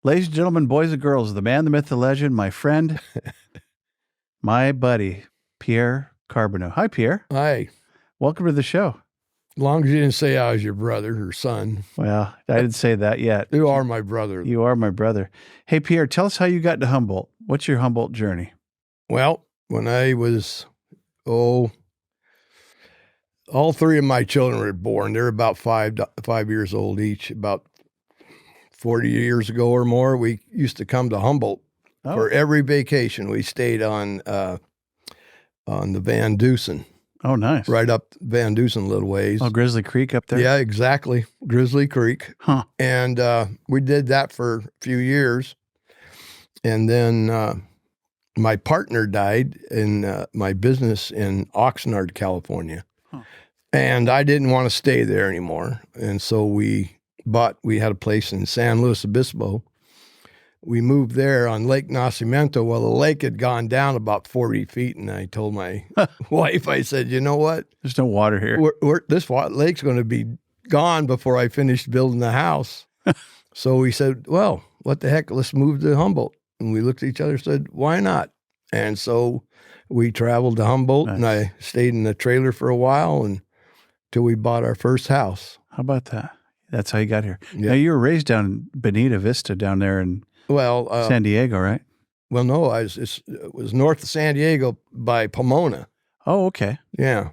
Ladies and gentlemen, boys and girls, the man, the myth, the legend, my friend, my buddy, Pierre Carbonneau. Hi, Pierre. Hi. Welcome to the show. As long as you didn't say I was your brother or son. Well, I didn't say that yet. You are my brother. You are my brother. Hey, Pierre, tell us how you got to Humboldt. What's your Humboldt journey? Well, when I was, all three of my children were born. They're about 5 years old each. About 40 years ago or more, we used to come to Humboldt for every vacation. We stayed on the Van Dusen. Oh, nice. Right up Van Dusen a little ways. Oh, Grizzly Creek up there? Yeah, exactly. Grizzly Creek. Huh. And we did that for a few years. And then my partner died in my business in Oxnard, California. Huh. And I didn't want to stay there anymore. And so we had a place in San Luis Obispo. We moved there on Lake Nacimiento. Well, the lake had gone down about 40 feet. And I told my wife, I said, you know what? There's no water here. This lake's going to be gone before I finish building the house. So we said, well, what the heck? Let's move to Humboldt. And we looked at each other and said, why not? And so we traveled to Humboldt. Nice. And I stayed in the trailer for a while until we bought our first house. How about that? That's how you got here. Yeah. Now, you were raised down in Bonita Vista down there in San Diego, right? Well, no, it was north of San Diego by Pomona. Oh, okay. Yeah.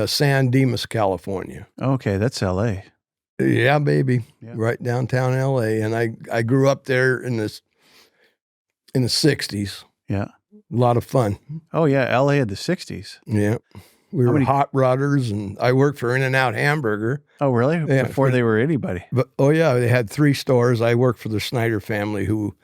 San Dimas, California. Okay, that's L.A. Yeah, baby. Yeah. Right downtown L.A. And I grew up there in the 60s. Yeah. A lot of fun. Oh, yeah, L.A. in the 60s. Yeah. We were hot rodders, and I worked for In-N-Out Hamburger. Oh, really? Yeah, before they were anybody. But yeah, they had 3 stores. I worked for the Snyder family, who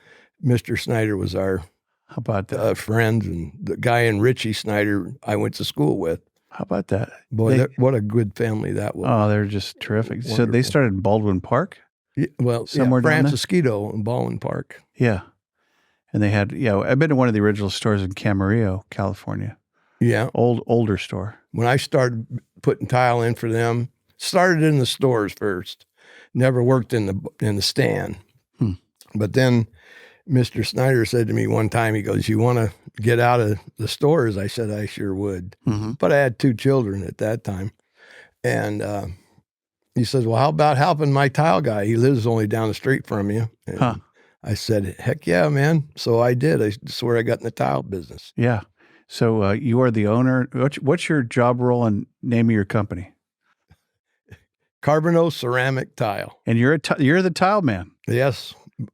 Mr. Snyder was our How about that? friend, and the guy in Richie Snyder I went to school with. How about that? Boy, what a good family that was. Oh, they're just terrific. Wonderful. So they started in Baldwin Park? Yeah, well, somewhere down there? Francisquito in Baldwin Park. Yeah. And they had, I've been to one of the original stores in Camarillo, California. Yeah. Older store. When I started putting tile in for them, started in the stores first. Never worked in the stand. But then Mr. Snyder said to me one time, he goes, you want to get out of the stores? I said, I sure would. Mm-hmm. But I had 2 children at that time. And he says, well, how about helping my tile guy? He lives only down the street from you. And I said, heck yeah, man. So I did. I swear I got in the tile business. Yeah. So you are the owner. What's your job role and name of your company? Carbonneau Ceramic Tile. And you're the tile man. Yes.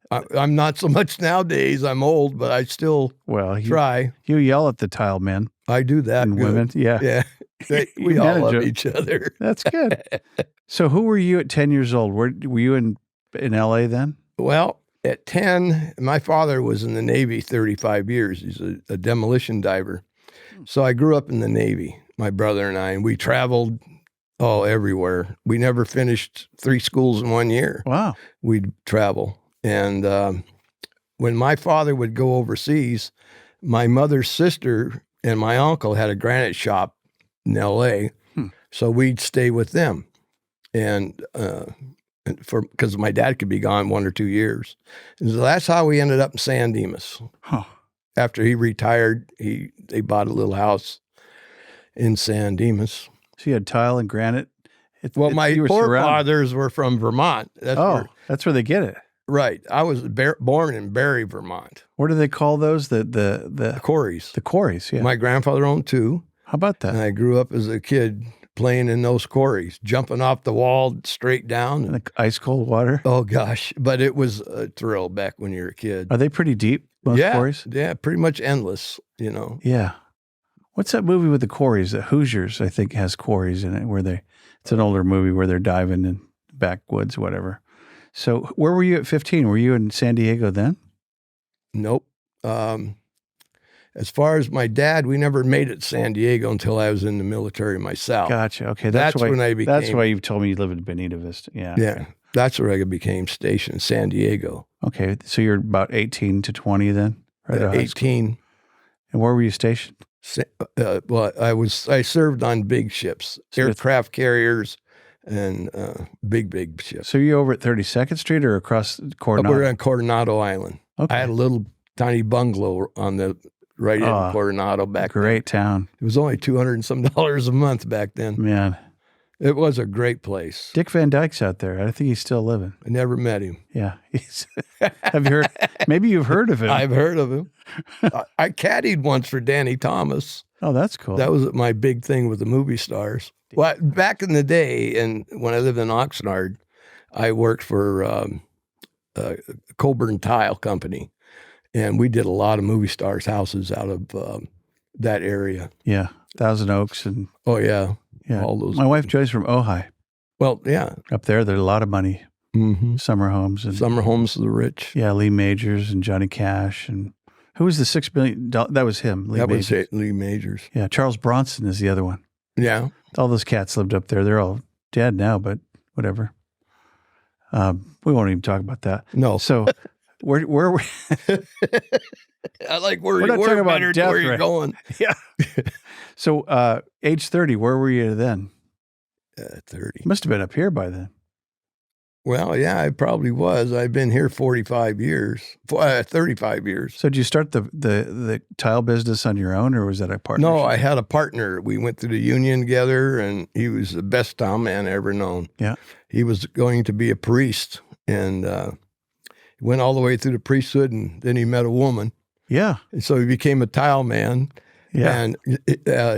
I'm not so much nowadays. I'm old, but I still try. You yell at the tile men. I do that. And women. Yeah. Yeah. We all love each other. That's good. So who were you at 10 years old? Were you in LA then? Well, at 10, my father was in the Navy 35 years. He's a demolition diver. So I grew up in the Navy, my brother and I, and we traveled everywhere. We never finished 3 schools in 1 year. Wow. We'd travel. And when my father would go overseas, my mother's sister and my uncle had a granite shop in L.A., so we'd stay with them. And because my dad could be gone 1 or 2 years. And so that's how we ended up in San Dimas. Huh. After he retired, they bought a little house in San Dimas. So you had tile and granite? My forefathers were from Vermont. That's where they get it. Right. I was born in Barry, Vermont. What do they call those? The quarries. The quarries, yeah. My grandfather owned 2. How about that? And I grew up as a kid playing in those quarries, jumping off the wall straight down. In the ice cold water? Oh, gosh. But it was a thrill back when you were a kid. Are they pretty deep, most quarries? Yeah, pretty much endless, Yeah. What's that movie with the quarries? The Hoosiers, I think, has quarries in it, it's an older movie where they're diving in backwoods, whatever. So where were you at 15? Were you in San Diego then? Nope. As far as my dad, we never made it to San Diego until I was in the military myself. Gotcha. Okay. That's when I became. That's why you've told me you live in Bonita Vista. Yeah. Yeah. Okay. That's where I became stationed in San Diego. Okay. So you're about 18 to 20 then? Right. 18. And where were you stationed? I served on big ships, aircraft carriers, and big ship. So you over at 32nd Street or across Coronado? We're on Coronado Island. Okay. I had a little tiny bungalow on the right in Coronado back then. Great town. It was only $200 and some a month back then. Man. It was a great place. Dick Van Dyke's out there. I think he's still living. I never met him. Yeah. Have you heard? Maybe you've heard of him. I've heard of him. I caddied once for Danny Thomas. Oh, that's cool. That was my big thing with the movie stars. Well, back in the day, and when I lived in Oxnard, I worked for Coburn Tile Company, and we did a lot of movie stars' houses out of that area. Yeah. Thousand Oaks and yeah. All those. My wife Joy's from Ojai. Well, yeah. Up there, there's a lot of money. Mm-hmm. Summer homes. And, Summer homes of the rich. Yeah, Lee Majors and Johnny Cash. And who was the $6 million? That was him, Lee Majors. Was Lee Majors. Yeah, Charles Bronson is the other one. Yeah. All those cats lived up there. They're all dead now, but whatever. We won't even talk about that. No. So where we I like where we're not talking about death, where you're going. Yeah. So age 30, where were you then? 30. Must have been up here by then. Well, yeah, I probably was. I've been here 35 years. 35 years. So did you start the tile business on your own, or was that a partnership? No, I had a partner. We went through the union together, and he was the best tile man I ever known. Yeah. He was going to be a priest, and went all the way through the priesthood, and then he met a woman. Yeah. And so he became a tile man. Yeah. And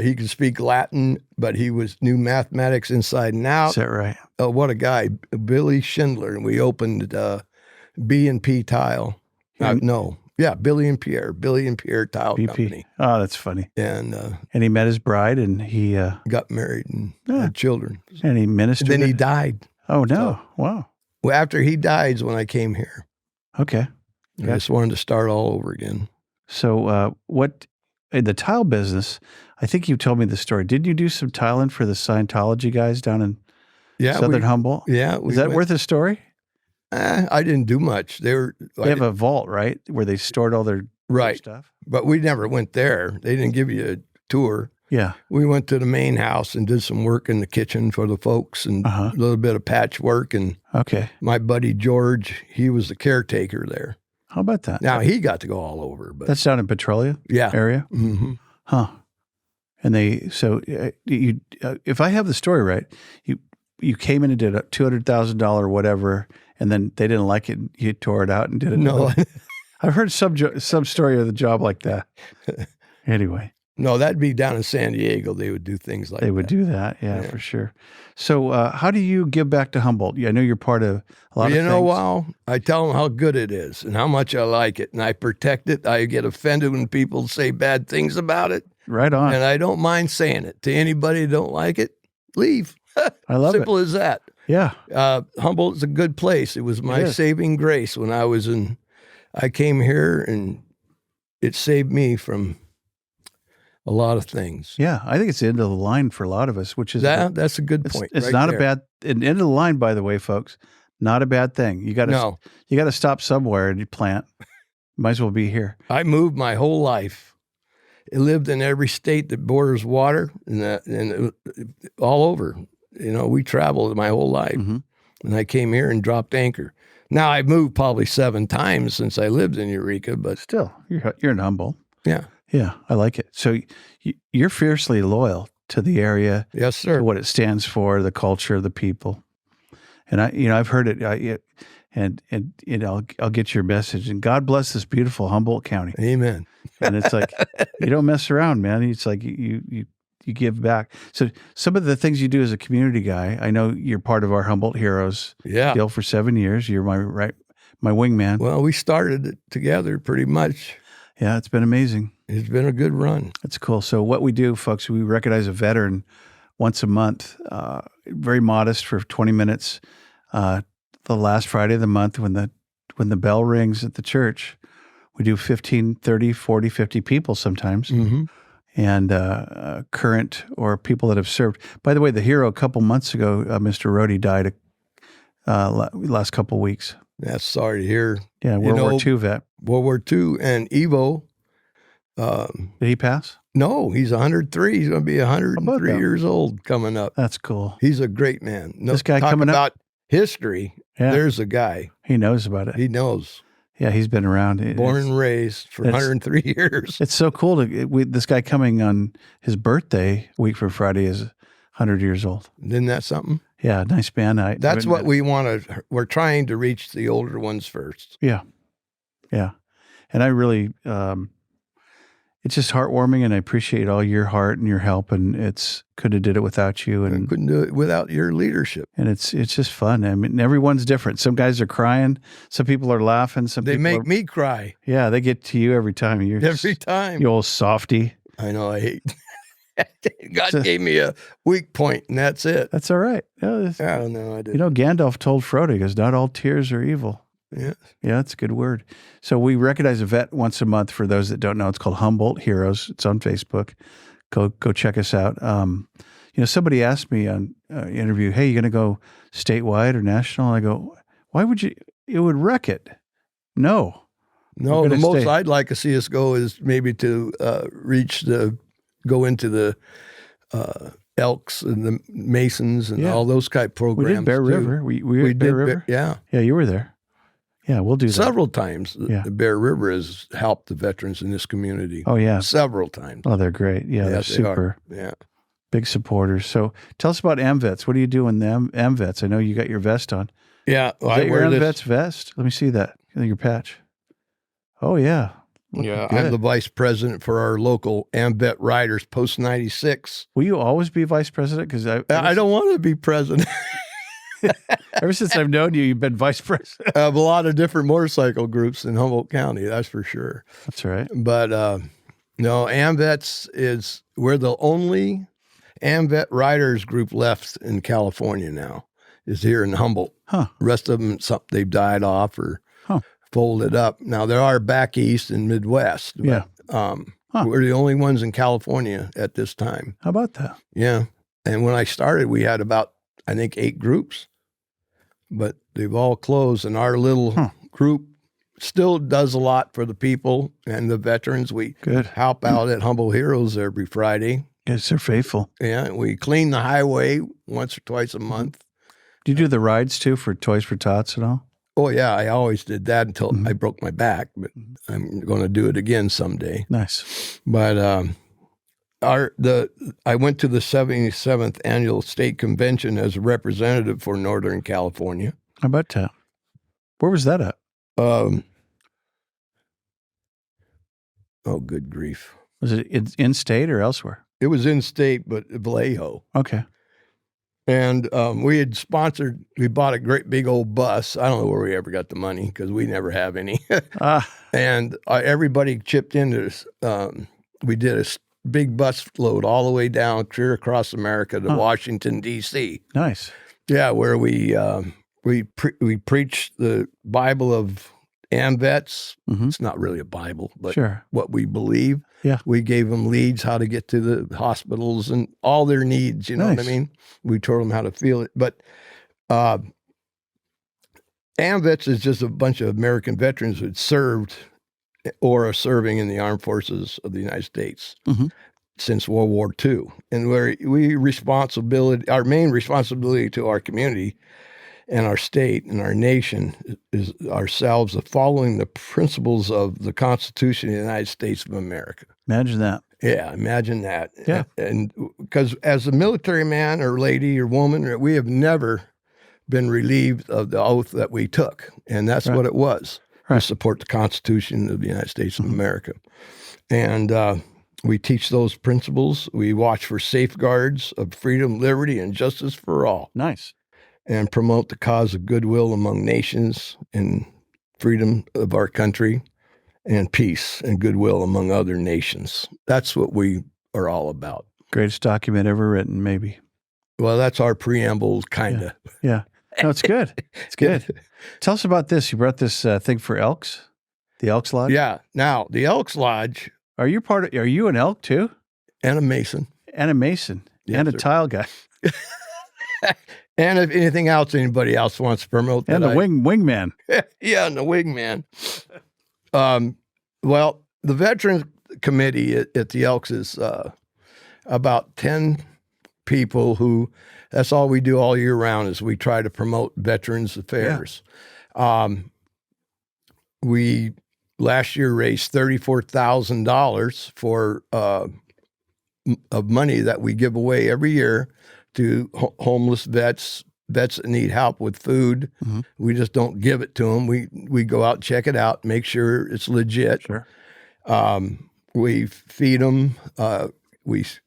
he could speak Latin, but he knew mathematics inside and out. Is that right? Oh, what a guy. Billy Schindler. And we opened B&P Tile. Billy and Pierre Tile BP. Company. Oh, that's funny. And he met his bride, and he got married and had children. And he ministered. And then he died. Oh, no. So, wow. Well, after he died is when I came here. Okay. I just wanted to start all over again. So what... In the tile business, I think you told me the story. Did you do some tiling for the Scientology guys down in Southern Humboldt? Yeah. Is that worth a story? I didn't do much. They have a vault, right, where they stored all their stuff? But we never went there. They didn't give you a tour. Yeah. We went to the main house and did some work in the kitchen for the folks and a little bit of patchwork. And my buddy George, he was the caretaker there. How about that? Now, he got to go all over. But that's down in Petrolia area? Mm-hmm. Huh. And if I have the story right, you came in and did a $200,000 whatever, and then they didn't like it, and you tore it out and did it. No. I've heard some story of the job like that. Anyway. No, that'd be down in San Diego. They would do things like that. They would do that, yeah, for sure. So how do you give back to Humboldt? I know you're part of a lot of things. You know, well, I tell them how good it is and how much I like it, and I protect it. I get offended when people say bad things about it. Right on. And I don't mind saying it. To anybody who don't like it, leave. I love it. Simple as that. Yeah. Humboldt's a good place. It was my saving grace when I came here, and it saved me from a lot of things. Yeah, I think it's the end of the line for a lot of us, which is that's a good point. It's not a bad end of the line, by the way, folks. Not a bad thing. You got to stop somewhere and you plant. Might as well be here. I moved my whole life. I lived in every state that borders water and all over. You know, we traveled my whole life, and I came here and dropped anchor. Now I've moved probably 7 times since I lived in Eureka, but still, you're in Humboldt. Yeah. Yeah, I like it. So you're fiercely loyal to the area. Yes, sir. To what it stands for, the culture, the people. And I've heard it. I'll get your message. And God bless this beautiful Humboldt County. Amen. And it's like you don't mess around, man. It's like you give back. So some of the things you do as a community guy, I know you're part of our Humboldt Heroes deal for 7 years. You're my wingman. Well, we started it together pretty much. Yeah, it's been amazing. It's been a good run. That's cool. So what we do, folks, we recognize a veteran once a month, very modest for 20 minutes. The last Friday of the month when the bell rings at the church, we do 15, 30, 40, 50 people sometimes. Mm-hmm. And current or people that have served. By the way, the hero a couple months ago, Mr. Rhodey, died last couple weeks. That's sorry to hear. Yeah, World War II vet. World War II and Evo. Did he pass? No, he's 103. He's going to be 103 years old coming up. That's cool. He's a great man. No, This guy talk coming about up? history. Yeah. There's a guy. He knows about it. He knows. Yeah, he's been around. Born and raised for 103 years. It's so cool this guy coming on his birthday, a week from Friday, is 100 years old. Isn't that something? Yeah, nice band. That's what we want to. We're trying to reach the older ones first. Yeah, yeah, and I really, it's just heartwarming, and I appreciate all your heart and your help. And couldn't have did it without you, and I couldn't do it without your leadership. And it's just fun. I mean, everyone's different. Some guys are crying. Some people are laughing. They make me cry. Yeah, they get to you every time. Every time. You old softy. I know. I hate. God gave me a weak point, and that's it. That's all right. Yeah, I don't know. I did. Gandalf told Frodo, he goes, "Not all tears are evil." Yeah. Yeah, that's a good word. So we recognize a vet once a month. For those that don't know, it's called Humboldt Heroes. It's on Facebook. Go check us out. Somebody asked me on an interview, "Hey, you going to go statewide or national?" I go, "Why would you? It would wreck it." No, the most I'd like to see us go is maybe to go into the Elks and the Masons and all those type programs. We did Bear River. We did Bear River. Yeah, you were there. Yeah, we'll do that several times. The Bear River has helped the veterans in this community. Oh yeah, several times. Oh, they're great. Yeah, they're super. Yeah. Big supporters. So tell us about AMVets. What do you do in the AMVets? I know you got your vest on. Yeah. Is that your AMVets vest? Let me see that. Your patch. Oh, yeah. Yeah. I'm the vice president for our local AMVet Riders Post 96. Will you always be vice president? Because I don't want to be president. Ever since I've known you, you've been vice president. I have a lot of different motorcycle groups in Humboldt County. That's for sure. That's right. But no, AMVets we're the only AMVet Riders group left in California now, is here in Humboldt. Huh. The rest of them, they've died off or folded up. Now, there are back east and Midwest. But, we're the only ones in California at this time. How about that? Yeah. And when I started, we had about, I think, 8 groups. But they've all closed. And our little group still does a lot for the people and the veterans. We help out at Humboldt Heroes every Friday. Yes, they're faithful. Yeah, we clean the highway once or twice a month. Do you do the rides too for Toys for Tots and all? Oh yeah, I always did that until I broke my back, but I'm going to do it again someday. Nice. But I went to the 77th annual state convention as a representative for Northern California. How about that? Where was that at? Oh, good grief! Was it in state or elsewhere? It was in state, but Vallejo. Okay. And we had sponsored, we bought a great big old bus. I don't know where we ever got the money because we never have any. And everybody chipped into this. We did a big bus load all the way down, clear across America to Washington, D.C. Nice. Yeah, where we preached the Bible of AMVets. It's not really a Bible, but what we believe. Yeah. We gave them leads how to get to the hospitals and all their needs, you know what I mean? We told them how to feel it. But AMVets is just a bunch of American veterans who had served or are serving in the armed forces of the United States since World War II. And our main responsibility to our community and our state and our nation is ourselves of following the principles of the Constitution of the United States of America. Imagine that. Yeah, imagine that. Yeah. And because as a military man or lady or woman, we have never been relieved of the oath that we took. And that's what it was, to support the Constitution of the United States of America. And we teach those principles. We watch for safeguards of freedom, liberty, and justice for all. Nice. And promote the cause of goodwill among nations and freedom of our country and peace and goodwill among other nations. That's what we are all about. Greatest document ever written, maybe. Well, that's our preamble, kind of. Yeah. No, it's good. It's good. Tell us about this. You brought this thing for Elks, the Elks Lodge? Yeah. Now, the Elks Lodge. Are you an elk too? And a Mason. And a Mason. Yes, and a sir. tile guy. And if anything else anybody else wants to promote that. And the wingman. Yeah, and the wingman. Well, the veterans committee at the Elks is about 10 people who, that's all we do all year round is we try to promote veterans affairs. We last year raised $34,000 for of money that we give away every year to homeless vets that need help with food. Mm-hmm. We just don't give it to them. We go out, check it out, make sure it's legit. Sure. We feed them.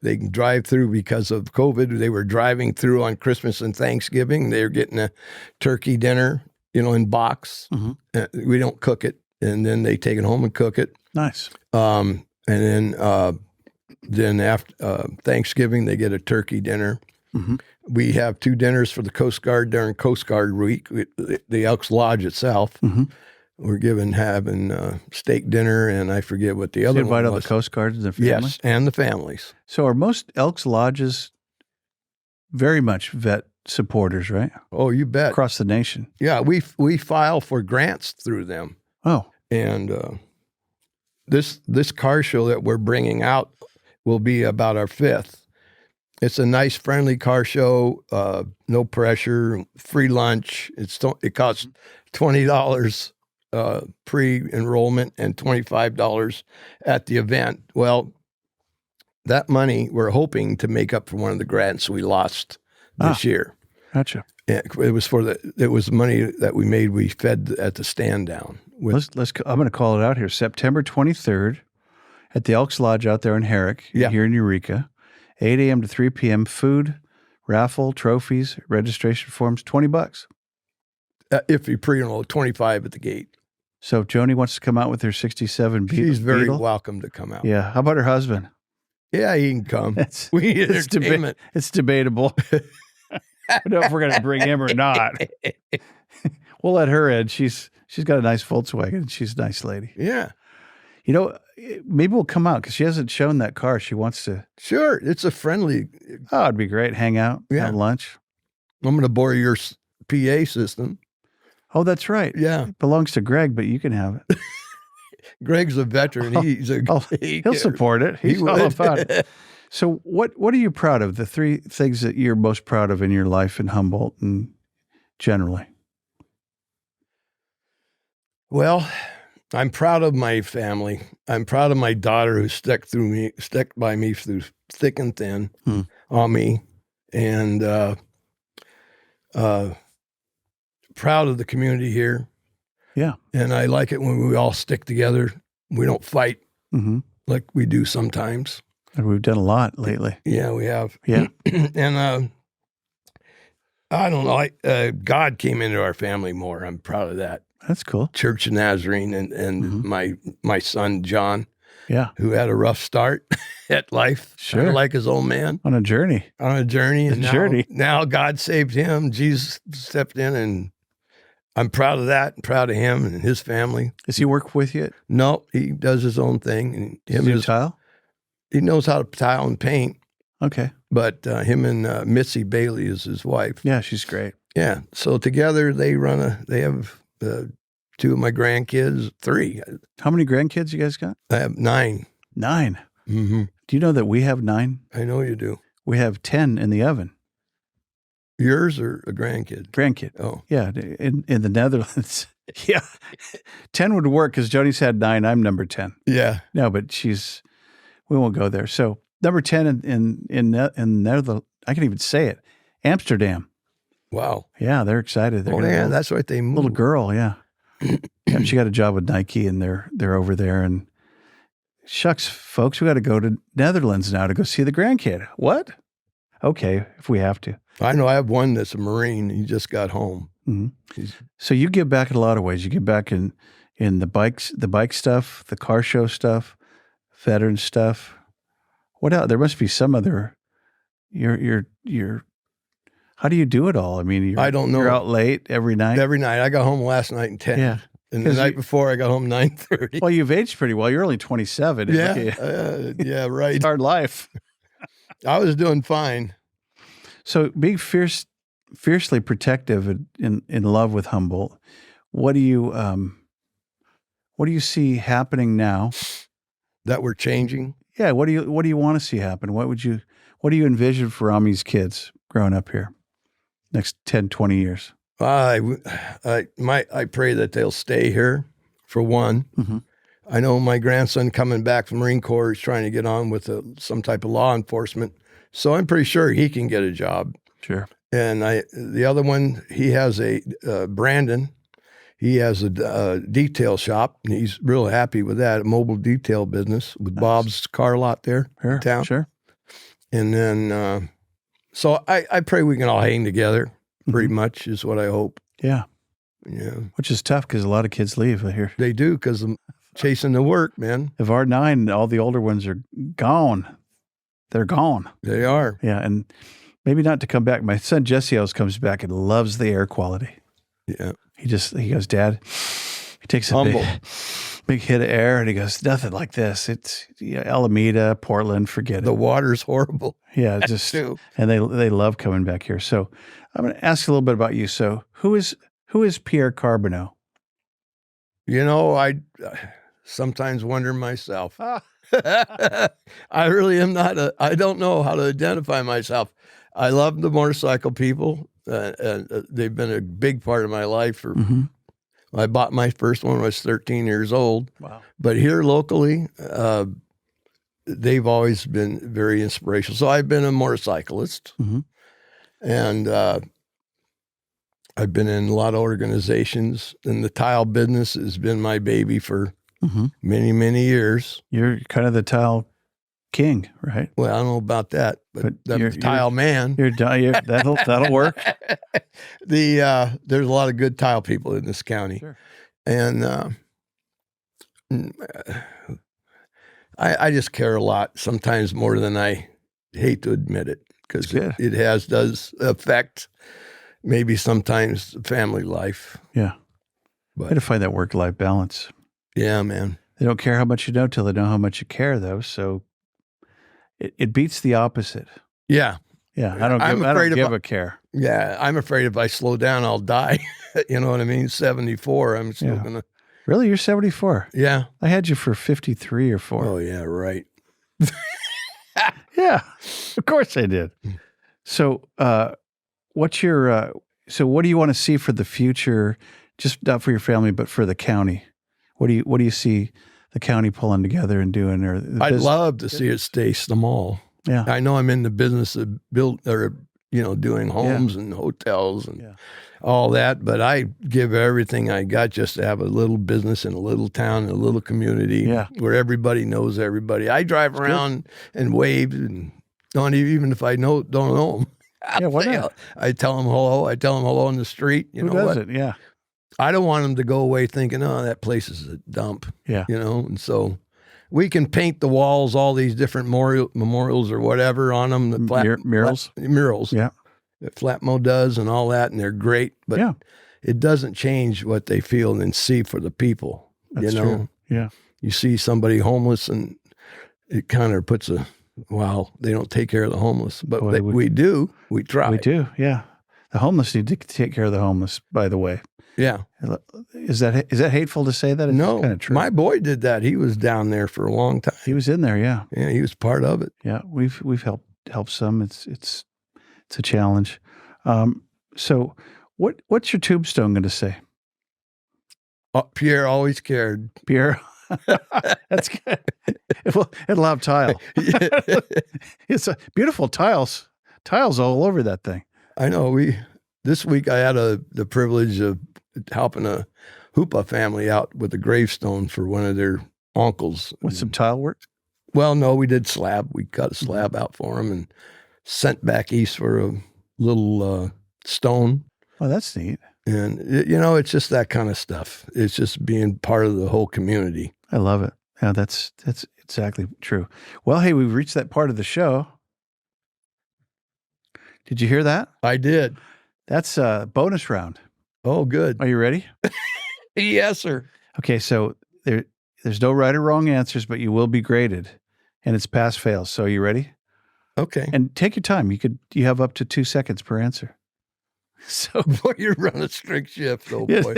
They can drive through because of COVID. They were driving through on Christmas and Thanksgiving. They're getting a turkey dinner, in box. Mm-hmm. We don't cook it, and then they take it home and cook it. Nice. And then after Thanksgiving, they get a turkey dinner. Mm-hmm. We have 2 dinners for the Coast Guard during Coast Guard Week. The Elks Lodge itself. Mm-hmm. We're having steak dinner, and I forget what the other one was. Invite all the Coast Guards and their families? Yes, and the families. So are most Elks Lodges very much vet supporters, right? Oh, you bet. Across the nation. Yeah, we file for grants through them. Oh. And this car show that we're bringing out will be about our 5th. It's a nice, friendly car show, no pressure, free lunch. It costs $20 pre-enrollment and $25 at the event. Well, that money we're hoping to make up for one of the grants we lost this year. Gotcha. It was money that we fed at the stand down. I'm going to call it out here. September 23rd at the Elks Lodge out there in Herrick, here in Eureka, 8 a.m. to 3 p.m. Food, raffle, trophies, registration forms, $20. If you pre-enroll, 25 at the gate. So if Joni wants to come out with her 67 Beetle. She's very welcome to come out. Yeah. How about her husband? Yeah, he can come. We need entertainment. It's debatable. I don't know if we're going to bring him or not. We'll let her in. She's got a nice Volkswagen. She's a nice lady. Yeah. Maybe we'll come out because she hasn't shown that car. She wants to. Sure. It's a friendly. Oh, it'd be great. Hang out, have lunch. I'm going to borrow your PA system. Oh, that's right. Yeah. It belongs to Greg, but you can have it. Greg's a veteran. He'll support it. He's all about it. So what are you proud of? The 3 things that you're most proud of in your life in Humboldt and generally? Well, I'm proud of my family. I'm proud of my daughter who stuck by me through thick and thin on me. And proud of the community here. Yeah. And I like it when we all stick together. We don't fight like we do sometimes. And we've done a lot lately. Yeah, we have. Yeah. And I don't know. God came into our family more. I'm proud of that. That's cool. Church of Nazarene and my son, John, who had a rough start at life. Sure. Kind of like his old man. On a journey. And now God saved him. Jesus stepped in, and I'm proud of that and proud of him and his family. Does he work with you? No, he does his own thing. And Does he do tile? He knows how to tile and paint. Okay. But him and Mitzi Bailey is his wife. Yeah, she's great. Yeah. So together they have 2 of my grandkids, 3. How many grandkids you guys got? I have 9. 9. Mm-hmm. Do you know that we have 9? I know you do. We have 10 in the oven. Yours or a grandkid? Grandkid. Oh. Yeah, in the Netherlands. Yeah. 10 would work because Joni's had 9. I'm number 10. Yeah. No, but we won't go there. So number 10 in Netherlands, I can't even say it. Amsterdam. Wow. Yeah, they're excited. That's right. They moved. Little girl, yeah. Yeah, she got a job with Nike, and they're over there. And shucks, folks, we got to go to Netherlands now to go see the grandkid. What? Okay, if we have to. I know. I have one that's a Marine. He just got home. Mm-hmm. So you give back in a lot of ways. You give back in the bike stuff, the car show stuff, veteran stuff. What else? There must be some other. You're. How do you do it all? I mean, I don't know. You're out late every night. Every night. I got home last night at 10. Yeah. And the night before, I got home 9:30. Well, you've aged pretty well. You're only 27. Yeah. Yeah. Right. It's hard life. I was doing fine. So being fiercely protective and in love with Humboldt, what do you see happening now that we're changing. Yeah. What do you want to see happen? What do you envision for Ami's kids growing up here next 10, 20 years? I pray that they'll stay here for one. Mm-hmm. I know my grandson coming back from Marine Corps is trying to get on with some type of law enforcement. So I'm pretty sure he can get a job. Sure. And the other one, he has Brandon, he has a detail shop, and he's real happy with that, a mobile detail business with Nice. Bob's car lot there in town. Sure. And then, so I pray we can all hang together pretty much is what I hope. Yeah. Yeah. Which is tough because a lot of kids leave here. They do because I'm chasing the work, man. Of our 9, all the older ones are gone. They're gone. They are. Yeah. And maybe not to come back. My son Jesse always comes back and loves the air quality. Yeah. He goes, Dad, he takes a big hit of air and he goes, nothing like this. It's Alameda, Portland, forget it. The water's horrible. Yeah. Just, and they love coming back here. So I'm going to ask a little bit about you. So who is Pierre Carbonneau? You know, I sometimes wonder myself. I really am I don't know how to identify myself. I love the motorcycle people. And they've been a big part of my life. I bought my first one when I was 13 years old. Wow. But here locally, they've always been very inspirational. So I've been a motorcyclist. And I've been in a lot of organizations. And the tile business has been my baby for many, many years. You're kind of the tile king, right? Well, I don't know about that, but you're tile man. That'll work. There's a lot of good tile people in this county. Sure. And I just care a lot, sometimes more than I hate to admit it, because it does affect maybe sometimes family life. Yeah. But I had to find that work-life balance. Yeah, man. They don't care how much you know till they know how much you care, though. So it beats the opposite. Yeah. Yeah. I don't give a care. Yeah. I'm afraid if I slow down, I'll die. You know what I mean? 74, I'm still going to. Really? You're 74? Yeah. I had you for 53 or 4. Oh, yeah, right. Yeah. Of course I did. So what do you want to see for the future, just not for your family, but for the county? What do you see the county pulling together and doing? I'd love to see it stay small. Yeah. I know I'm in the business of doing homes and hotels and all that, but I give everything I got just to have a little business in a little town, in a little community where everybody knows everybody. I drive around and wave and even if I don't know them. Yeah, why not? I tell them hello. I tell them hello in the street. Who doesn't? Yeah. I don't want them to go away thinking, oh, that place is a dump. Yeah. And so we can paint the walls, all these different memorials or whatever on them. The murals. Murals. Yeah. That Flatmo does and all that, and they're great. But it doesn't change what they feel and see for the people. That's true. Yeah. You see somebody homeless and it kind of puts they don't take care of the homeless. But we do. We try. We do. Yeah. The homeless need to take care of the homeless, by the way. Yeah. Is that hateful to say that? It's no, kind of true. My boy did that. He was down there for a long time. He was in there. Yeah. Yeah. He was part of it. Yeah. We've helped some. It's a challenge. So what's your tombstone going to say? Pierre always cared. Pierre. That's good. It'll have tile. It's beautiful tiles all over that thing. I know. This week I had the privilege of helping a Hoopa family out with a gravestone for one of their uncles. With some tile work? Well, no, we did slab. We cut a slab out for him and sent back east for a little stone. Oh, that's neat. And it's just that kind of stuff. It's just being part of the whole community. I love it. Yeah, that's exactly true. Well, hey, we've reached that part of the show. Did you hear that? I did. That's a bonus round. Oh, good. Are you ready? Yes, sir. Okay, so there's no right or wrong answers, but you will be graded, and it's pass fail. So are you ready? Okay. And take your time. You have up to 2 seconds per answer. So boy, you're running a strict shift, oh boy.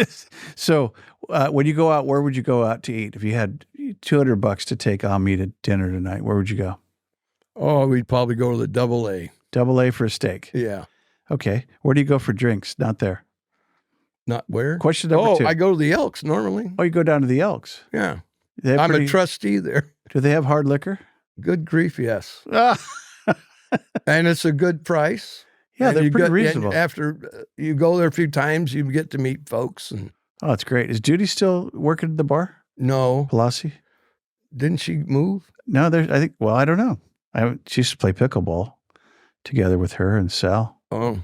So when you go out, where would you go out to eat? If you had $200 to take Ami to dinner tonight, where would you go? Oh, we'd probably go to the Double A. Double A for a steak. Yeah. Okay. Where do you go for drinks? Not there. Not where? Question number 2. I go to the Elks normally. Oh, you go down to the Elks. Yeah. They have I'm a trustee there. Do they have hard liquor? Good grief, yes. Ah. And it's a good price. Yeah, And they're you pretty get- reasonable. and after you go there a few times, you get to meet folks. And Oh, it's great. Is Judy still working at the bar? no, Pelosi? didn't she move? No, I don't know. She used to play pickleball together with her and Sal. Oh,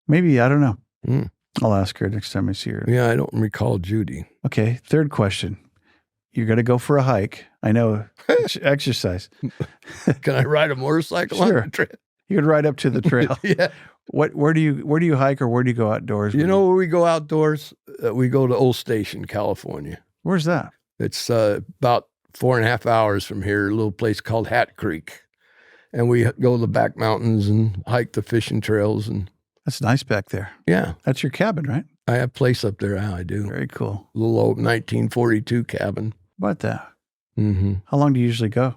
Maybe, I don't know. Hmm. I'll ask her next time I see her. yeah, I don't recall Judy. Okay, third question. You're going to go for a hike. I know, exercise. Can I ride a motorcycle Sure. on the trip? You could ride up to the trail. Yeah. Where do you hike or where do you go outdoors? You know where we go outdoors? We go to Old Station, California. Where's that? It's about 4.5 hours from here, a little place called Hat Creek. And we go to the back mountains and hike the fishing trails. And That's nice back there. yeah, That's your cabin, right? I have a place up there. I do. Very cool. A little old 1942 cabin. How about that? Mm-hmm. How long do you usually go?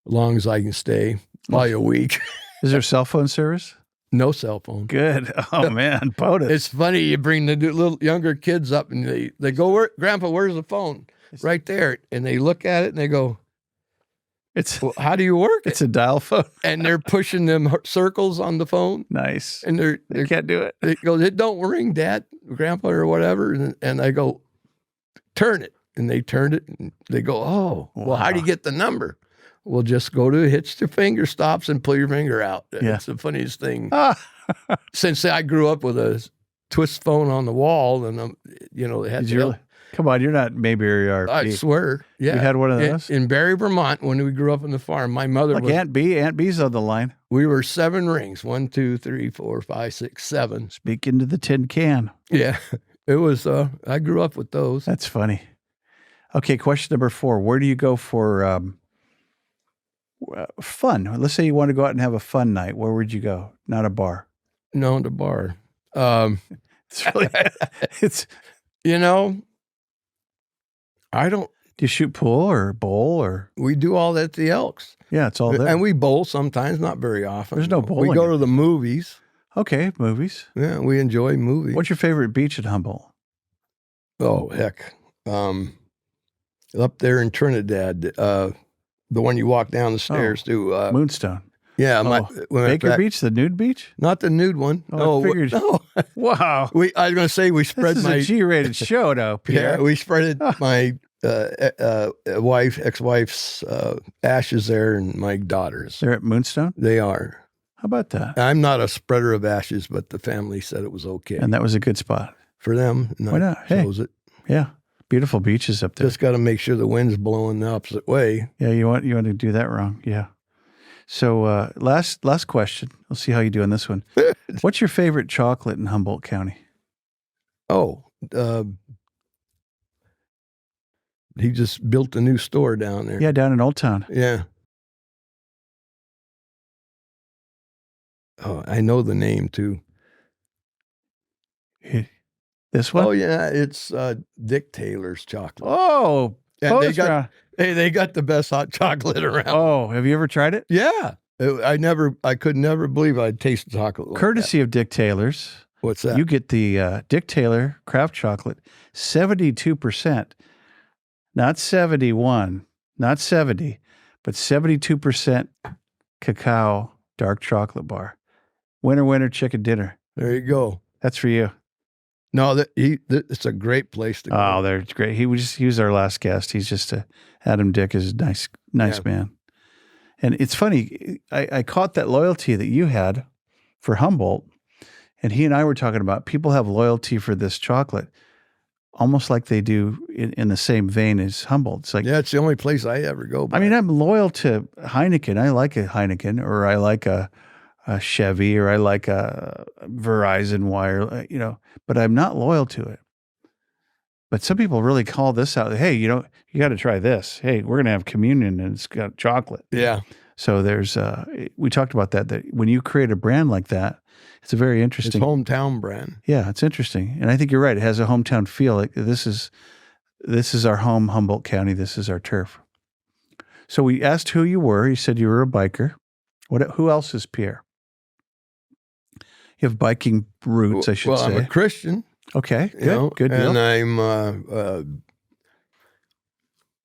As long as I can stay, probably a week. Is there cell phone service? No cell phone. Good. Oh, man. POTUS. It's funny. You bring the little younger kids up and they go, Grandpa, where's the phone? Right there. And they look at it and they go, well, how do you work it? It's a dial phone. And they're pushing them circles on the phone. Nice. And They can't do it. it goes, it don't ring, Dad, Grandpa, or whatever. And I go, turn it. And they turned it and they go, oh, well, how do you get the number? Well, just go to hits the finger stops and pull your finger out. Yeah. It's the funniest thing. Since I grew up with a twist phone on the wall and, they had Did you really? Come on, you're not Mayberry RP. I swear. Yeah. You had one of those? In Barry, Vermont, when we grew up on the farm, my mother Like was, Aunt B. Aunt B's on the line. we were 7 rings. 1, 2, 3, 4, 5, 6, 7. Speak into the tin can. Yeah. It was, I grew up with those. That's funny. Okay, question number 4. Where do you go for fun? Let's say you want to go out and have a fun night. Where would you go? Not a bar. No, the bar. It's really, it's, I don't, do you shoot pool or bowl or? we do all that at the Elks. Yeah, it's all there. And we bowl sometimes, not very often. There's no bowling. We go to the movies. Okay, movies. Yeah, we enjoy movies. What's your favorite beach at Humboldt? Oh, heck. Up there in Trinidad, the one you walk down the stairs to. Moonstone. Yeah. Baker Beach, the nude beach? Not the nude one. Oh, I figured. No. Wow. I was going to say we spread This is a G-rated show now, Pierre. Yeah, we spread my ex-wife's ashes there and my daughter's. They're at Moonstone? They are. How about that? I'm not a spreader of ashes, but the family said it was okay. And that was a good spot. For them, Why not? Hey. Chose it. Yeah. Beautiful beaches up there. Just got to make sure the wind's blowing the opposite way. Yeah, you want to do that wrong. Yeah. So last question. We'll see how you do on this one. What's your favorite chocolate in Humboldt County? Oh, he just built a new store down there. Yeah, down in Old Town. Yeah. Oh, I know the name too. This one? Oh yeah, it's Dick Taylor's chocolate. Oh, And they got the best hot chocolate around. Oh, have you ever tried it? Yeah. I could never believe I'd taste chocolate like Courtesy of Dick Taylor's. that. What's that? You get the Dick Taylor craft chocolate, 72%, not 71, not 70, but 72% cacao dark chocolate bar. Winner, chicken dinner. There you go. That's for you. No, it's a great place to go. Oh, it's great. He was our last guest. He's just Adam Dick is a nice Yeah. man. And it's funny, I caught that loyalty that you had for Humboldt, and he and I were talking about people have loyalty for this chocolate, almost like they do in the same vein as Humboldt. It's like, Yeah, it's the only place I ever go. I mean, I'm loyal to Heineken. I like a Heineken, or I like a Chevy, or I like a Verizon wire, but I'm not loyal to it. But some people really call this out. Hey, you got to try this. Hey, we're going to have communion and it's got chocolate. Yeah. So there's, we talked about that when you create a brand like that, it's a very It's interesting. hometown brand. Yeah, it's interesting. And I think you're right. It has a hometown feel. Like this is our home, Humboldt County. This is our turf. So we asked who you were. You said you were a biker. Who else is Pierre? You have biking roots, I should say. I'm a Christian. Okay, good, good deal. And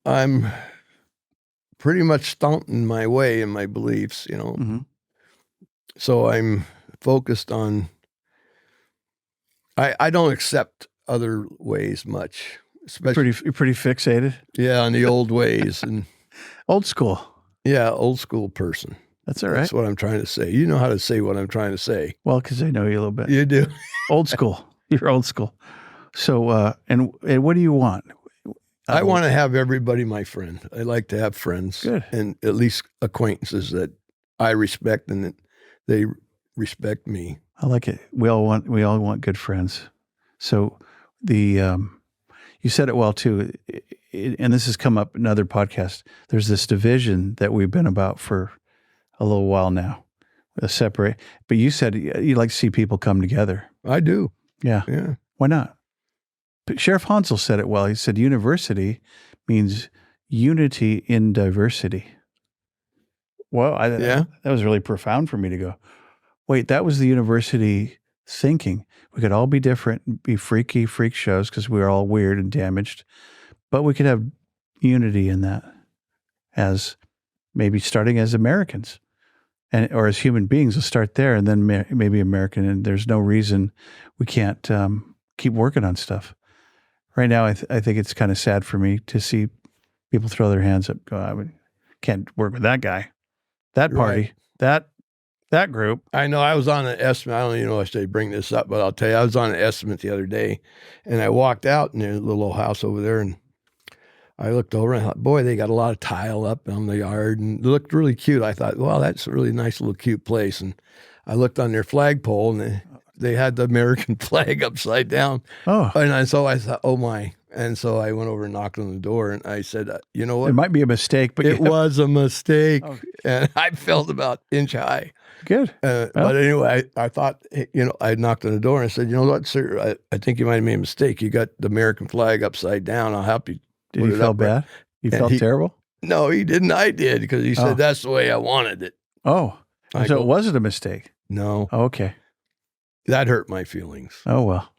I'm pretty much staunch in my way in my beliefs, Mm-hmm. So I'm focused on. I don't accept other ways much, especially You're pretty fixated. Yeah, on the old ways and old school. Yeah, old school person. That's all right. That's what I'm trying to say. You know how to say what I'm trying to say. Well, because I know you a little bit. You do. Old school. You're old school. So, and what do you want? I want to have everybody my friend. I like to have friends. Good. And at least acquaintances that I respect and that they respect me. I like it. We all want good friends. So you said it well too, and this has come up in other podcasts. There's this division that we've been about for a little while now, separate. But you said you like to see people come together. I do. Yeah. Yeah. Why not? But Sheriff Hansel said it well. He said university means unity in diversity. Well, that was really profound for me to go, wait, that was the university thinking. We could all be different and be freak shows because we're all weird and damaged, but we could have unity in that as maybe starting as Americans or as human beings. We'll start there and then maybe American. And there's no reason we can't keep working on stuff. Right now, I think it's kind of sad for me to see people throw their hands up. Go, I can't work with that guy, that party, that group. I know. I was on an estimate. I don't even know if I should bring this up, but I'll tell you, I was on an estimate the other day, and I walked out in their little old house over there, and I looked over and I thought, boy, they got a lot of tile up on the yard, and it looked really cute. I thought, well, that's a really nice little cute place. And I looked on their flagpole, and they had the American flag upside down. Oh. And so I thought, oh my. And so I went over and knocked on the door, and I said, you know what? It might be a mistake, but it was a mistake. Oh. And I felt about inch high. Good. But anyway, I thought, I knocked on the door and I said, you know what, sir, I think you might have made a mistake. You got the American flag upside down. I'll help you. Did you feel bad? You felt terrible? No, he didn't. I did, because he said, that's the way I wanted it. Oh, so it wasn't a mistake? No. Oh, okay. That hurt my feelings. Oh, well.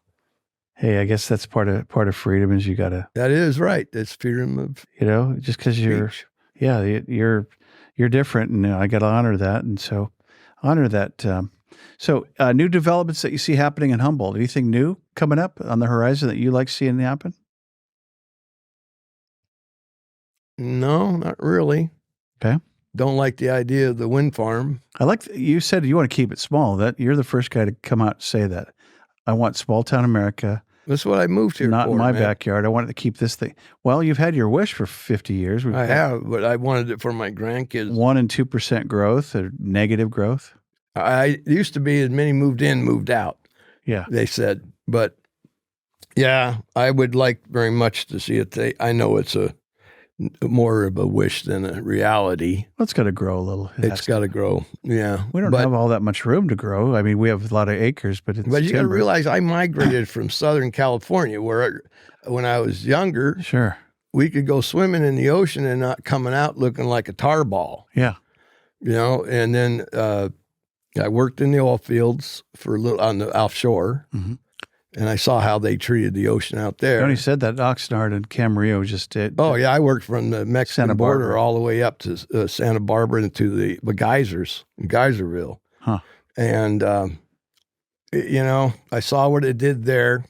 Hey, I guess that's part of freedom is you got to. That is right. That's freedom of just because you're different, and I got to honor that. And so honor that. So new developments that you see happening in Humboldt, anything new coming up on the horizon that you like seeing happen? No, not really. Okay. Don't like the idea of the wind farm. I like you said you want to keep it small. That you're the first guy to come out and say that. I want small town America. That's what I moved here Not for, in my man. backyard. I wanted to keep this thing. Well, you've had your wish for 50 years. I have, but I wanted it for my grandkids. 1% and 2% growth or negative growth. It used to be as many moved in, moved out. Yeah. They said, but yeah, I would like very much to see it. I know it's more of a wish than a reality. Well, it's got to grow a little. It's got to grow. Yeah. We don't have all that much room to grow. I mean, we have a lot of acres, but But you got to realize I migrated from Southern California where when I was younger, sure, we could go swimming in the ocean and not coming out looking like a tar ball. Yeah. And then I worked in the oil fields for a little on the offshore. Mm-hmm. And I saw how they treated the ocean out there. You only said that Oxnard and Camarillo just did. Oh, yeah. I worked from the Mexican border all the way up to Santa Barbara and to the geysers in Geyserville. Huh. And, I saw what it did there.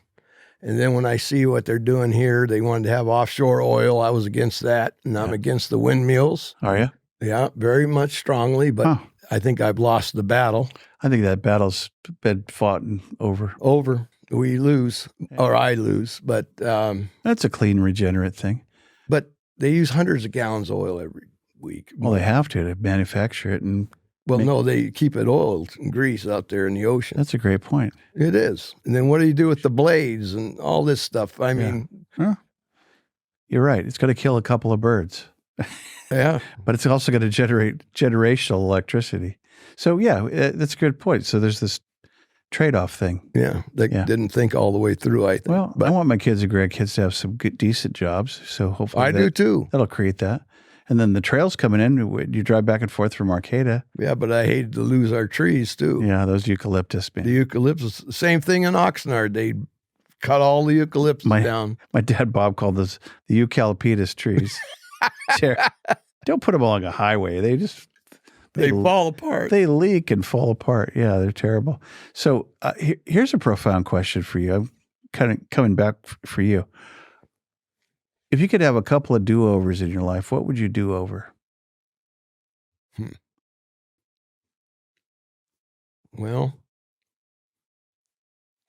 And then when I see what they're doing here, they wanted to have offshore oil. I was against that. And I'm against the windmills. Are you? Yeah, very much strongly. But I think I've lost the battle. I think that battle's been fought and over. We lose, or I lose, but that's a clean, regenerate thing. But they use hundreds of gallons of oil every week. Well, they have to manufacture it, and no, they keep it oiled and grease out there in the ocean. That's a great point. It is. And then what do you do with the blades and all this stuff? I mean, you're right. It's going to kill a couple of birds. Yeah, but it's also going to generate generational electricity. So that's a good point. So there's this trade-off thing. Yeah, they didn't think all the way through, I think. Well, I want my kids and grandkids to have some good, decent jobs. So hopefully do too. That'll create that. And then the trails coming in, you drive back and forth from Arcata. Yeah, but I hated to lose our trees too. Yeah, those eucalyptus, man. The eucalyptus, same thing in Oxnard. They cut all the eucalyptus down. My dad, Bob, called those the eucalyptus trees. Don't put them along a highway. They fall apart. They leak and fall apart. Yeah, they're terrible. So here's a profound question for you. I'm kind of coming back for you. If you could have a couple of do-overs in your life, what would you do over? Well,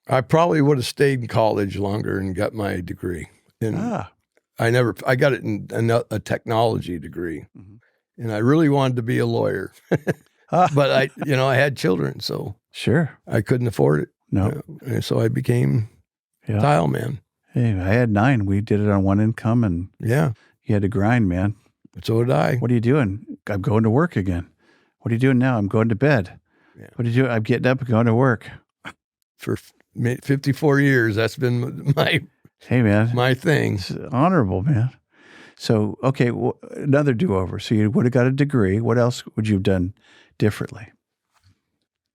I probably would have stayed in college longer and got my degree. And I got it in a technology degree. Mm-hmm. And I really wanted to be a lawyer. But I had children, so sure, I couldn't afford it. No. And so I became tile man. Hey, I had 9. We did it on one income, and you had to grind, man. So did I. What are you doing? I'm going to work again. What are you doing now? I'm going to bed. Yeah. What are you doing? I'm getting up and going to work. For 54 years, that's been my thing. It's honorable, man. So, okay, another do-over. So you would have got a degree. What else would you have done differently,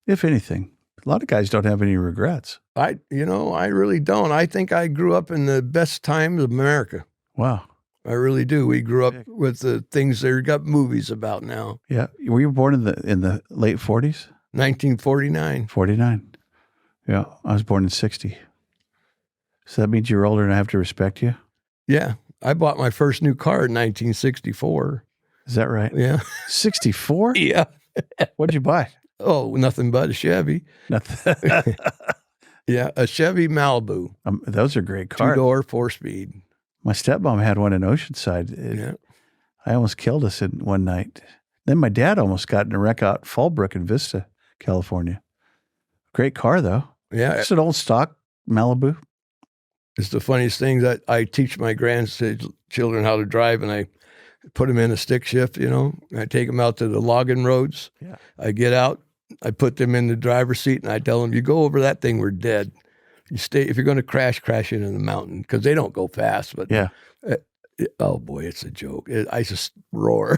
if anything? A lot of guys don't have any regrets. I really don't. I think I grew up in the best times of America. Wow. I really do. We grew up with the things they got movies about now. Yeah. Were you born in the late 40s? 1949. 49. Yeah. I was born in 60. So that means you're older and I have to respect you? Yeah. I bought my first new car in 1964. Is that right? Yeah. 64? Yeah. What'd you buy? Oh, nothing but a Chevy. Nothing. Yeah, a Chevy Malibu. Those are great cars. 2-door, 4-speed. My stepmom had one in Oceanside. I almost killed us in one night. Then my dad almost got in a wreck out Fallbrook in Vista, California. Great car, though. Yeah. It's an old stock Malibu. It's the funniest thing that I teach my grandchildren how to drive, and I put them in a stick shift, I take them out to the logging roads. Yeah. I get out, I put them in the driver's seat, and I tell them, you go over that thing, we're dead. You stay, if you're going to crash into the mountain, because they don't go fast. But oh boy, it's a joke. I just roar.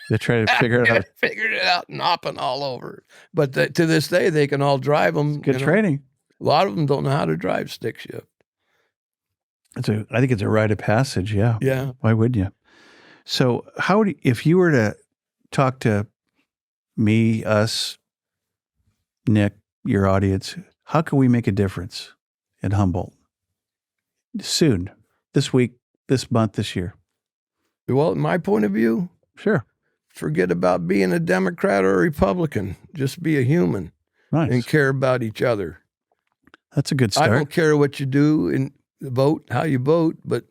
They're trying to figure it out. Figured it out and hopping all over. But to this day, they can all drive them. It's good training. A lot of them don't know how to drive stick shift. I think it's a rite of passage. Yeah. Yeah. Why wouldn't you? So if you were to talk to me, us, Nick, your audience, how can we make a difference in Humboldt soon, this week, this month, this year? Well, in my point of view, sure. Forget about being a Democrat or a Republican. Just be a human. Nice. And care about each other. That's a good start. I don't care what you do in the vote, how you vote, but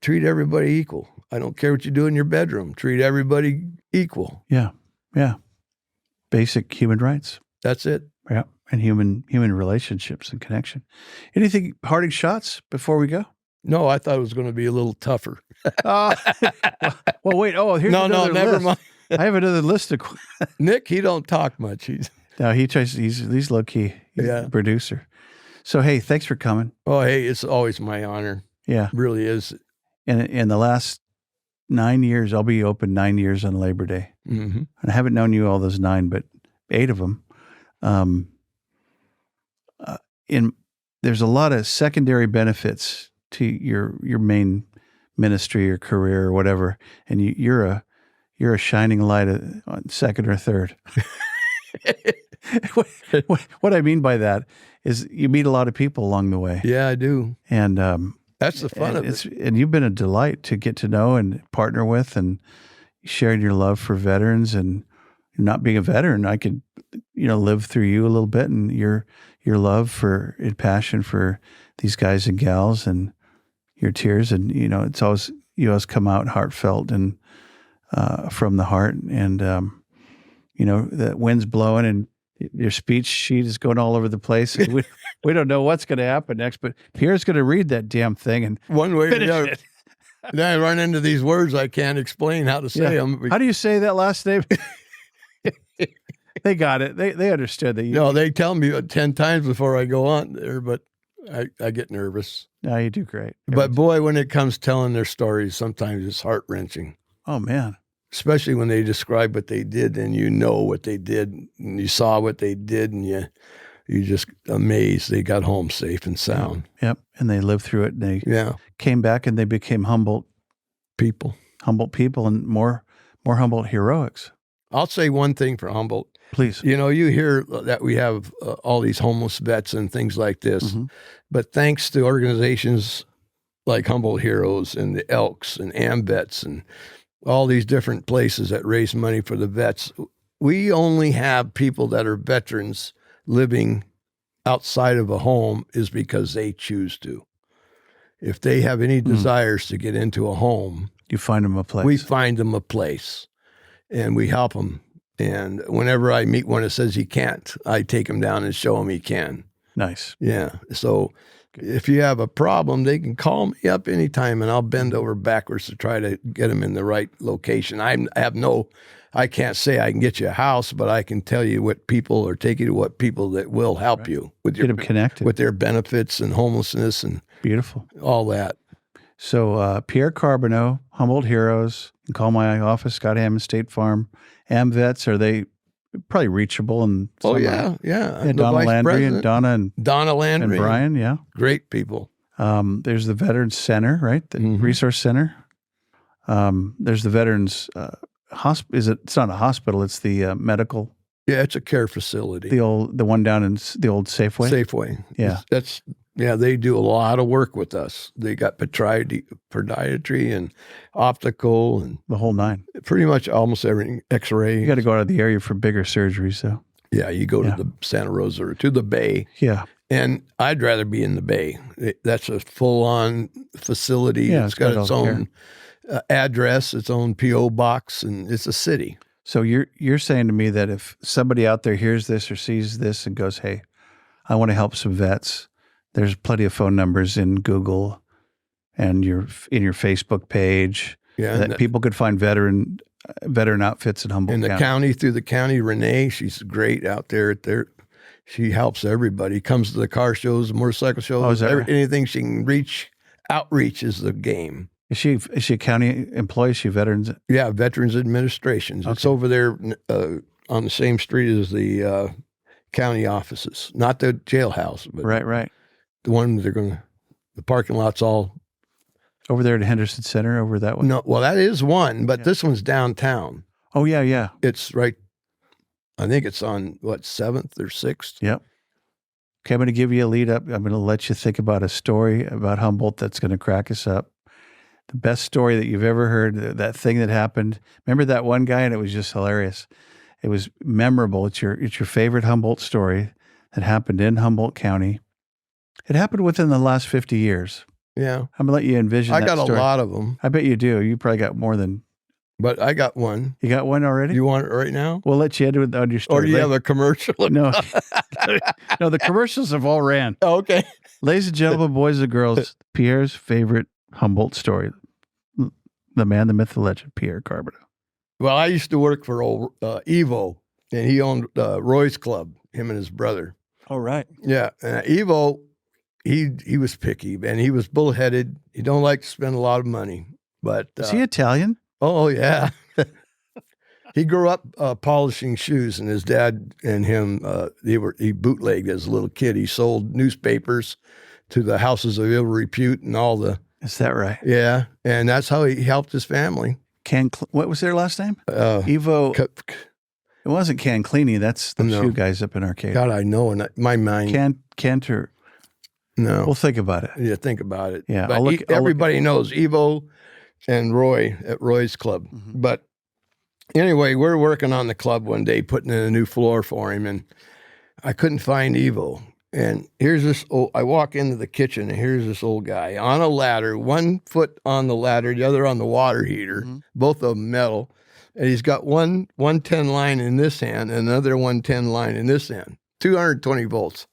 treat everybody equal. I don't care what you do in your bedroom. Treat everybody equal. Yeah. Yeah. Basic human rights. That's it. Yeah. And human relationships and connection. Anything parting shots before we go? No, I thought it was going to be a little tougher. Well, wait. Oh, here's another list. Never mind. I have another list of Nick, he don't talk much. He's low key. He's a producer. So, hey, thanks for coming. Oh, hey, it's always my honor. Yeah. It really is. And in the last 9 years, I'll be open 9 years on Labor Day. Mm-hmm. And I haven't known you all those 9, but 8 of them. There's a lot of secondary benefits to your main ministry or career or whatever, and you're a shining light on second or third. What I mean by that is you meet a lot of people along the way. Yeah, I do. And that's the fun of it. And you've been a delight to get to know and partner with, and sharing your love for veterans. And not being a veteran, I could live through you a little bit, and your love for and passion for these guys and gals, and your tears, and it's always come out heartfelt and from the heart, and the wind's blowing and your speech sheet is going all over the place. And we don't know what's going to happen next, but Pierre's going to read that damn thing and one way or the other. It. Then I run into these words I can't explain how to say them. How do you say that last name? They got it. They understood that. No, they tell me 10 times before I go on there, but I get nervous. No, you do great. But boy, when it comes telling their stories, sometimes it's heart-wrenching. Oh, man. Especially when they describe what they did and you know what they did and you saw what they did and you just amazed they got home safe and sound. Yep. And they lived through it and they Yeah. came back and they became Humboldt People. and more Humboldt heroics. I'll say one thing for Humboldt. Please. You know, you hear that we have all these homeless vets and things like this, but thanks to organizations like Humboldt Heroes and the Elks and AMVets and all these different places that raise money for the vets, we only have people that are veterans living outside of a home is because they choose to. If they have any desires to get into a home, you find them a place. We find them a place and we help them. And whenever I meet one that says he can't, I take him down and show him he can. Nice. Yeah. So if you have a problem, they can call me up anytime and I'll bend over backwards to try to get them in the right location. I can't say I can get you a house, but I can tell you what people or take you to what people that will help you with Get them connected with their benefits and homelessness and beautiful, all that. So Pierre Carbonneau, Humboldt Heroes, you can call my office, Scott Hammond State Farm. AMVets, are they probably reachable? And yeah. Donna Landry and Donna Landry and Brian, yeah, great people. There's the Veterans Center, right? The Resource Center. There's the Veterans hospital. It's not a hospital. It's the medical. Yeah, it's a care facility. The one down in the old Safeway. Safeway. Yeah. They do a lot of work with us. They got podiatry and optical and the whole nine. Pretty much almost everything. X-ray. You got to go out of the area for bigger surgeries, though. Yeah, you go to the Santa Rosa or to the Bay. Yeah. And I'd rather be in the Bay. That's a full-on facility. Yeah, it's got its own address, its own P.O. box, and it's a city. So you're saying to me that if somebody out there hears this or sees this and goes, hey, I want to help some vets, there's plenty of phone numbers in Google and in your Facebook page that people could find veteran outfits in Humboldt County. In the county, through the county, Renee, she's great out there. She helps everybody. Comes to the car shows, motorcycle shows, anything she can reach. Outreach is the game. Is she a county employee? Is she veterans? Yeah, Veterans Administration. Okay. It's over there on the same street as the county offices. Not the jailhouse, but right. The one the parking lot's all over there at Henderson Center, over that one. No, well, that is one, but this one's downtown. Oh yeah. It's right. I think it's on 7th or 6th. Yep. Okay, I'm going to give you a lead up. I'm going to let you think about a story about Humboldt that's going to crack us up. The best story that you've ever heard, that thing that happened. Remember that one guy, and it was just hilarious. It was memorable. It's your favorite Humboldt story that happened in Humboldt County. It happened within the last 50 years. Yeah. I'm going to let you envision that story. I got a lot of them. I bet you do. You probably got more than... But I got one. You got one already? You want it right now? We'll let you end on your story. Or do you have a commercial? No. No, the commercials have all ran. Oh, okay. Ladies and gentlemen, boys and girls, Pierre's favorite Humboldt story. The man, the myth, the legend, Pierre Carbonneau. Well, I used to work for old Evo, and he owned Roy's Club, him and his brother. Oh, right. Yeah. Evo, he was picky, and he was bullheaded. He don't like to spend a lot of money. But is he Italian? Oh, yeah. He grew up polishing shoes, and his dad and him, he bootlegged as a little kid. He sold newspapers to the houses of ill repute and all the... Is that right? Yeah, and that's how he helped his family. What was their last name? Evo. It wasn't Canclini. That's the shoe guys up in Arcade. God, I know, and my mind... Cantor. No. We'll think about it. Yeah, think about it. Yeah, but everybody knows Evo and Roy at Roy's Club. Mm-hmm. But anyway, we're working on the club one day, putting in a new floor for him, and I couldn't find Evo. And here's this I walk into the kitchen, and here's this old guy on a ladder, 1 foot on the ladder, the other on the water heater, both of them metal. And he's got one 110 line in this hand and another 110 line in this hand, 220 volts.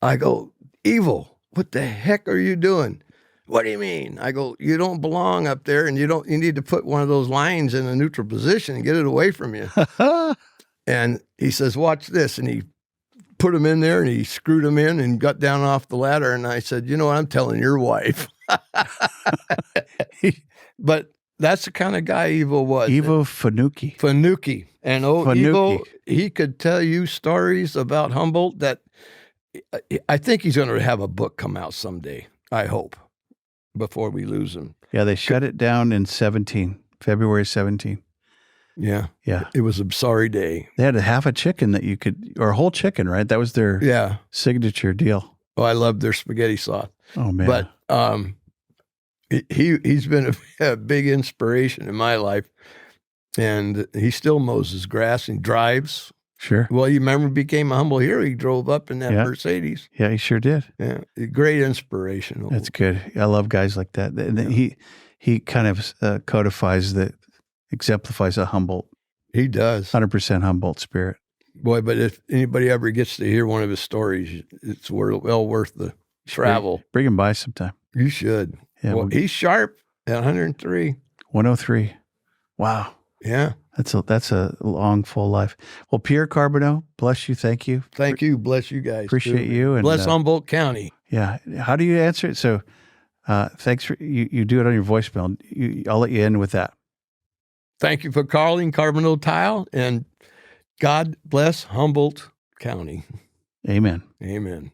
I go, Evo, what the heck are you doing? What do you mean? I go, you don't belong up there, and you need to put one of those lines in a neutral position and get it away from you. And he says, watch this. And he put him in there, and he screwed him in and got down off the ladder. And I said, you know what? I'm telling your wife. But That's the kind of guy Evo was. Evo Fanucci. Fanucci. And Fanucci. Evo, he could tell you stories about Humboldt that I think he's going to have a book come out someday, I hope, before we lose him. Yeah, they shut it down in February 17. Yeah. Yeah. It was a sorry day. They had a half a chicken that you could, or a whole chicken, right? That was their signature deal. Oh, I love their spaghetti sauce. Oh, man. But he's been a big inspiration in my life. And he still mows his grass and drives. Sure. Well, you remember he became a Humboldt hero. He drove up in that Mercedes. Yeah, he sure did. Yeah, great inspiration. That's good. I love guys like that. And he kind of codifies exemplifies a Humboldt. He does. 100% Humboldt spirit. Boy, but if anybody ever gets to hear one of his stories, it's well worth the travel. Bring him by sometime. You should. Yeah, well, he's sharp at 103. 103. Wow. Yeah. That's a long, full life. Well, Pierre Carbonneau, bless you. Thank you. Thank you. Bless you guys. Appreciate you. And bless Humboldt County. Yeah. How do you answer it? So thanks for, you do it on your voicemail. I'll let you end with that. Thank you for calling Carbonneau Tile, and God bless Humboldt County. Amen. Amen.